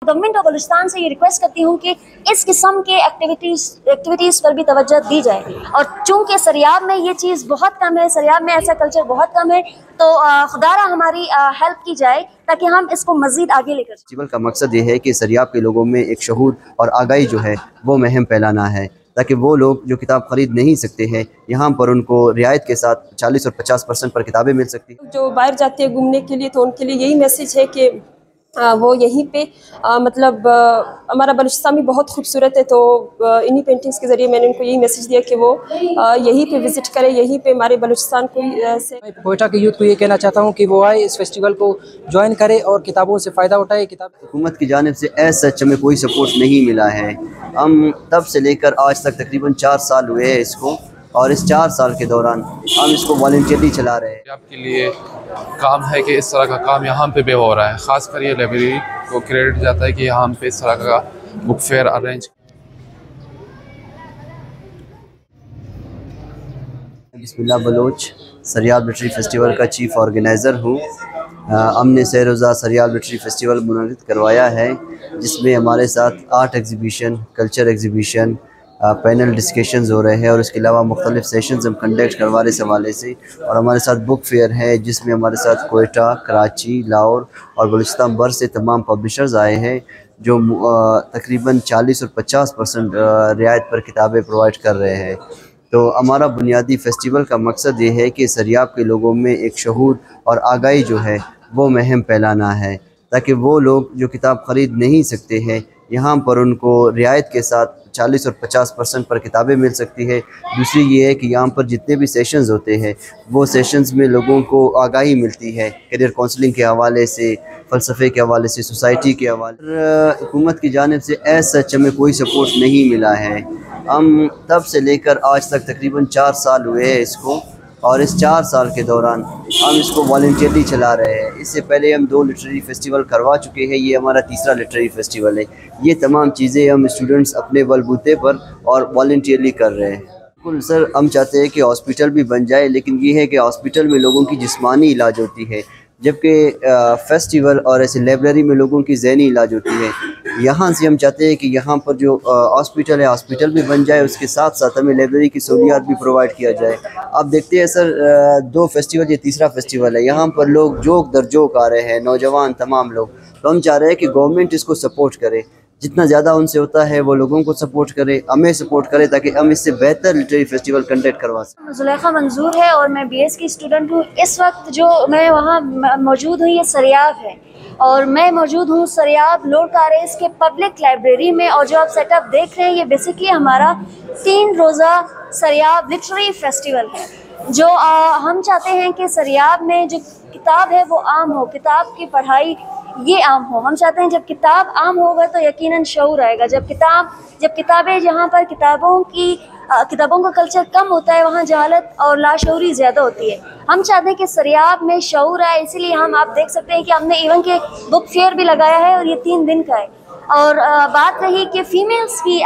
Government of Balochistan से ये request करती हूँ कि इस किस्म के एक्टिविटीज़ पर भी तवज्जो दी जाए। और चूँकि सरियाब में ये चीज़ बहुत कम है, सरियाब में ऐसा कल्चर बहुत कम है, तो खुदारा हमारी हेल्प की जाए ताकि हम इसको मज़ीद आगे लेकर। फेस्टिवल का मकसद ये है कि सरियाब के लोगों में एक शऊर और आगाही जो है वो महम फैलाना है, ताकि वो लोग जो किताब ख़रीद नहीं सकते हैं यहाँ पर उनको रियायत के साथ 40 और 50% पर किताबें मिल सकती हैं। जो बाहर जाते हैं घूमने के लिए तो उनके लिए यही मैसेज है कि वो यहीं पे मतलब हमारा बलूचिस्तान भी बहुत खूबसूरत है, तो इन्हीं पेंटिंग्स के ज़रिए मैंने उनको यही मैसेज दिया कि वो यहीं पे विज़िट करें, यहीं पे हमारे बलूचिस्तान को से। मैं कोयटा के यूथ को ये कहना चाहता हूँ कि वो आए, इस फेस्टिवल को ज्वाइन करें और किताबों से फ़ायदा उठाए। किताब हुकूमत की जानिब से एज सच हमें कोई सपोर्ट नहीं मिला है। हम तब से लेकर आज तक तकरीबन 4 साल हुए हैं इसको, और इस 4 साल के दौरान हम इसको वॉलंटियरली चला रहे हैं। आपके लिए काम है कि इस तरह का काम यहाँ पे भी हो रहा है, ख़ासकर ये लाइब्रेरी को क्रेडिट जाता है कि यहाँ पे इस तरह का बुक फेयर अरेंज। बिस्मिल्लाह बलोच सरियाब लिटरेरी फेस्टिवल का चीफ़ ऑर्गेनाइज़र हूँ। हमने सरोज़ा सरियाब लिटरेरी फेस्टिवल मुनक़िद करवाया है, जिसमें हमारे साथ art exhibition, culture exhibition, panel discussions हो रहे हैं, और उसके अलावा मुख्तलिफ सेशंस हम कंडक्ट करवा रहे इस हवाले से। और हमारे साथ बुक फेयर है, जिसमें हमारे साथ कोयटा, कराची, लाहौर और बलूचिस्तान भर से तमाम पब्लिशर्स आए हैं, जो तकरीबन 40 और 50% रियायत पर किताबें प्रोवाइड कर रहे हैं। तो हमारा बुनियादी फ़ेस्टिवल का मकसद ये है कि सरियाब के लोगों में एक शऊर और आगाही जो है वो महम फैलाना है, ताकि वो लोग जो किताब ख़रीद नहीं सकते हैं यहाँ पर उनको रियायत के साथ 40 और 50% पर किताबें मिल सकती है। दूसरी ये है कि यहाँ पर जितने भी सेशंस होते हैं वो सेशंस में लोगों को आगाही मिलती है, करियर काउंसलिंग के हवाले से, फ़लसफ़े के हवाले से, सोसाइटी के हवाले। हुकूमत की जानिब से एज सच हमें कोई सपोर्ट नहीं मिला है। हम तब से लेकर आज तक तकरीबन 4 साल हुए हैं इसको, और इस 4 साल के दौरान हम इसको वॉलंटियरली चला रहे हैं। इससे पहले हम 2 लिटरेरी फेस्टिवल करवा चुके हैं, ये हमारा तीसरा लिटरेरी फेस्टिवल है। ये तमाम चीज़ें हम स्टूडेंट्स अपने बलबूते पर और वॉलंटियरली कर रहे हैं। बिल्कुल सर, हम चाहते हैं कि हॉस्पिटल भी बन जाए, लेकिन ये है कि हॉस्पिटल में लोगों की जिस्मानी इलाज होती है, जबकि फेस्टिवल और ऐसे लाइब्रेरी में लोगों की ज़हनी इलाज होती है। यहाँ से हम चाहते हैं कि यहाँ पर जो हॉस्पिटल है, हॉस्पिटल भी बन जाए, उसके साथ साथ हमें लाइब्रेरी की सहूलियात भी प्रोवाइड किया जाए। आप देखते हैं सर, 2 फेस्टिवल, ये तीसरा फेस्टिवल है, यहाँ पर लोग जोक दर जोक आ रहे हैं, नौजवान तमाम लोग। तो हम चाह रहे हैं कि गवर्नमेंट इसको सपोर्ट करे, जितना ज़्यादा उनसे होता है वो लोगों को सपोर्ट करे, हमें सपोर्ट करे, ताकि हम इससे बेहतर लिटरेरी फेस्टिवल कंडक्ट करवा सकें। जुलेखा मंजूर है और मैं BS की स्टूडेंट हूँ। इस वक्त जो मैं वहाँ मौजूद हूँ ये सरियाब है, और मैं मौजूद हूँ सरियाब लॉर्ड कारेस के पब्लिक लाइब्रेरी में। और जो आप सेटअप देख रहे हैं ये बेसिकली हमारा 3 रोज़ा सरियाब लिटरेरी फेस्टिवल है, जो हम चाहते हैं कि सरियाब में जो किताब है वो आम हो, किताब की पढ़ाई ये आम हो। हम चाहते हैं जब किताब आम होगा तो यकीनन शऊर आएगा। जब किताबें जहाँ पर किताबों का कल्चर कम होता है, वहाँ जहालत और लाशऊरी ज़्यादा होती है। हम चाहते हैं कि सरियाब में शऊर आए, इसीलिए आप देख सकते हैं कि हमने इवन के बुक फेयर भी लगाया है, और ये 3 दिन का है। और बात रही कि फ़ीमेल्स की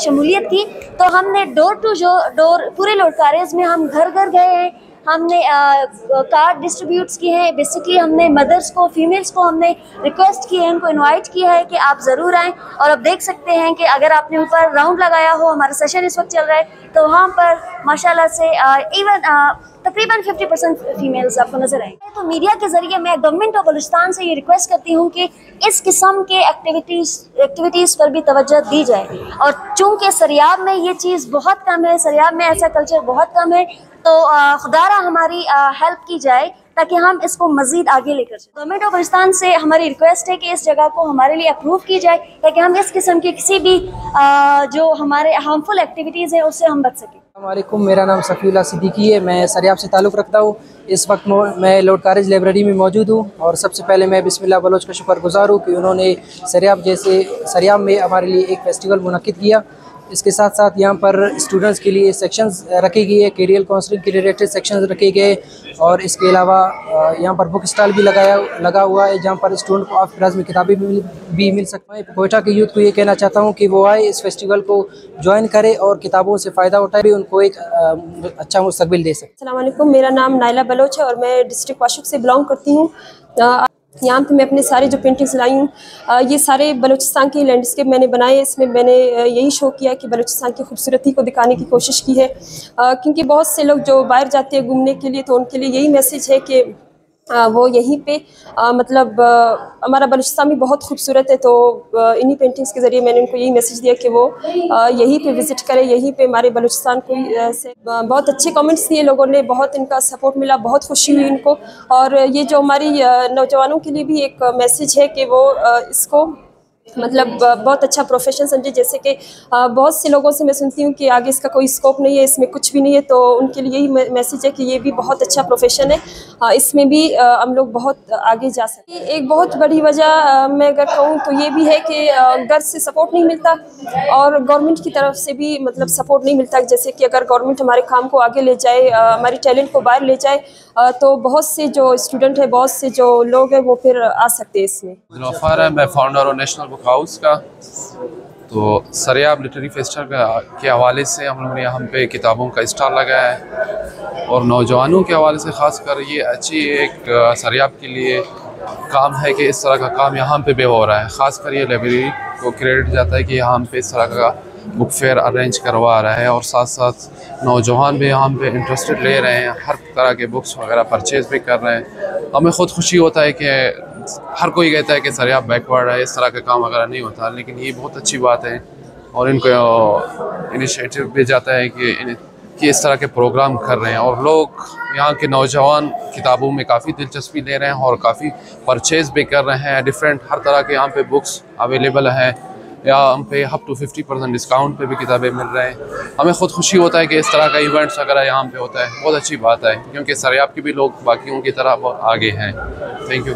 शमूलियत की, तो हमने डोर टू डोर पूरे लॉर्ड कारेस में हम घर घर गए हैं, हमने कार्ड डिस्ट्रीब्यूट्स किए हैं। बेसिकली हमने मदर्स को, फीमेल्स को हमने रिक्वेस्ट की है, उनको इनवाइट किया है कि आप ज़रूर आएँ। और अब देख सकते हैं कि अगर आपने ऊपर राउंड लगाया हो, हमारा सेशन इस वक्त चल रहा है, तो वहाँ पर माशाल्लाह से तकरीबन 50% फीमेल्स आपको नजर आएंगे। तो मीडिया के जरिए मैं गवर्नमेंट ऑफ बलूचिस्तान से ये रिक्वेस्ट करती हूँ कि इस किस्म के एक्टिविटीज़ पर भी तवज्जो दी जाए। और चूँकि सरियाब में ये चीज़ बहुत कम है, सरियाब में ऐसा कल्चर बहुत कम है, तो खुदारा हमारी हेल्प की जाए ताकि हम इसको मज़ीद आगे लेकर जाएं। गवर्नमेंट ऑफ बलूचिस्तान से हमारी रिक्वेस्ट है कि इस जगह को हमारे लिए अप्रूव की जाए, ताकि हम इस किस्म की किसी भी जो हमारे हार्मफुल एक्टिविटीज़ हैं उससे हम बच सकें। अस्सलामुअलैकुम, मेरा नाम सफ़ीउल्लाह सिद्दीकी है, मैं सरियाब से ताल्लुक़ रखता हूँ। इस वक्त मैं लॉर्ड कारेज लाइब्रेरी में मौजूद हूँ, और सबसे पहले मैं बिस्मिल्लाह बलोच का शुक्रगुज़ार हूँ कि उन्होंने सरियाब में हमारे लिए एक फ़ेस्टिवल मुनक़्क़िद किया। इसके साथ साथ यहाँ पर स्टूडेंट्स के लिए सेक्शंस रखे गए हैं, करियर काउंसलिंग के रिलेटेड सेक्शंस रखे गए, और इसके अलावा यहाँ पर बुक स्टॉल भी लगा हुआ है, जहाँ पर स्टूडेंट को ऑफ प्राइस में किताबें भी मिल सकती हैं। कोयटा के यूथ को ये कहना चाहता हूँ कि वो आए, इस फेस्टिवल को ज्वाइन करें और किताबों से फ़ायदा उठाए, उनको एक अच्छा मुस्तकबिल दे सकें। अस्सलाम वालेकुम, मेरा नाम नाइला बलोच है और मैं डिस्ट्रिक्ट वाशुक से बिलोंग करती हूँ। यहाँ पे मैं अपने सारे जो पेंटिंग्स लाई हूँ ये सारे बलूचिस्तान के लैंडस्केप मैंने बनाए। इसमें मैंने यही शो किया कि बलूचिस्तान की खूबसूरती को दिखाने की कोशिश की है, क्योंकि बहुत से लोग जो बाहर जाते हैं घूमने के लिए तो उनके लिए यही मैसेज है कि वो यहीं पे मतलब हमारा बलूचिस्तान भी बहुत खूबसूरत है। तो इन्हीं पेंटिंग्स के ज़रिए मैंने उनको यही मैसेज दिया कि वो यहीं पे विज़िट करें, यहीं पे हमारे बलूचिस्तान को से बहुत अच्छे कमेंट्स दिए लोगों ने, बहुत इनका सपोर्ट मिला, बहुत खुशी हुई इनको। और ये जो हमारी नौजवानों के लिए भी एक मैसेज है कि वो इसको मतलब बहुत अच्छा प्रोफेशन समझे। जैसे कि बहुत से लोगों से मैं सुनती हूँ कि आगे इसका कोई स्कोप नहीं है, इसमें कुछ भी नहीं है, तो उनके लिए यही मैसेज है कि ये भी बहुत अच्छा प्रोफेशन है, इसमें भी हम लोग बहुत आगे जा सकते हैं। एक बहुत बड़ी वजह मैं अगर कहूँ तो ये भी है कि घर से सपोर्ट नहीं मिलता और गवर्नमेंट की तरफ से भी मतलब सपोर्ट नहीं मिलता। जैसे कि अगर गवर्नमेंट हमारे काम को आगे ले जाए, हमारी टैलेंट को बाहर ले जाए, तो बहुत से जो स्टूडेंट है, बहुत से जो लोग हैं वो फिर आ सकते हैं इसमें। मैं फाउंडर और नेशनल बुक हाउस का। तो सरियाब लिटरेरी फेस्टिवल के हवाले से हम लोगों ने यहाँ पे किताबों का स्टॉल लगाया है और नौजवानों के हवाले से ख़ास कर ये अच्छी एक सरियाब के लिए काम है कि इस तरह का काम यहाँ पे भी हो रहा है। ख़ास कर ये लाइब्रेरी को क्रेडिट जाता है कि यहाँ पे इस तरह का बुक फेयर अरेंज करवा रहा है और साथ साथ नौजवान भी यहाँ पे इंटरेस्टेड ले रहे हैं, हर तरह के बुक्स वगैरह परचेज़ भी कर रहे हैं। हमें ख़ुद खुशी होता है कि हर कोई कहता है कि सरियाब बैकवर्ड है, इस तरह का काम वगैरह नहीं होता, लेकिन ये बहुत अच्छी बात है और इनको इनिशिएटिव भी जाता है कि इस तरह के प्रोग्राम कर रहे हैं और लोग यहाँ के नौजवान किताबों में काफ़ी दिलचस्पी ले रहे हैं और काफ़ी परचेज़ भी कर रहे हैं। डिफरेंट हर तरह के यहाँ पे बुक्स अवेलेबल हैं या हम पे अप टू 50% डिस्काउंट पे भी किताबें मिल रहे हैं। हमें ख़ुद खुशी होता है कि इस तरह का इवेंट्स वगैरह यहाँ पे होता है, बहुत अच्छी बात है, क्योंकि सरियाब के भी लोग बाकियों की तरह बहुत आगे हैं। Thank you.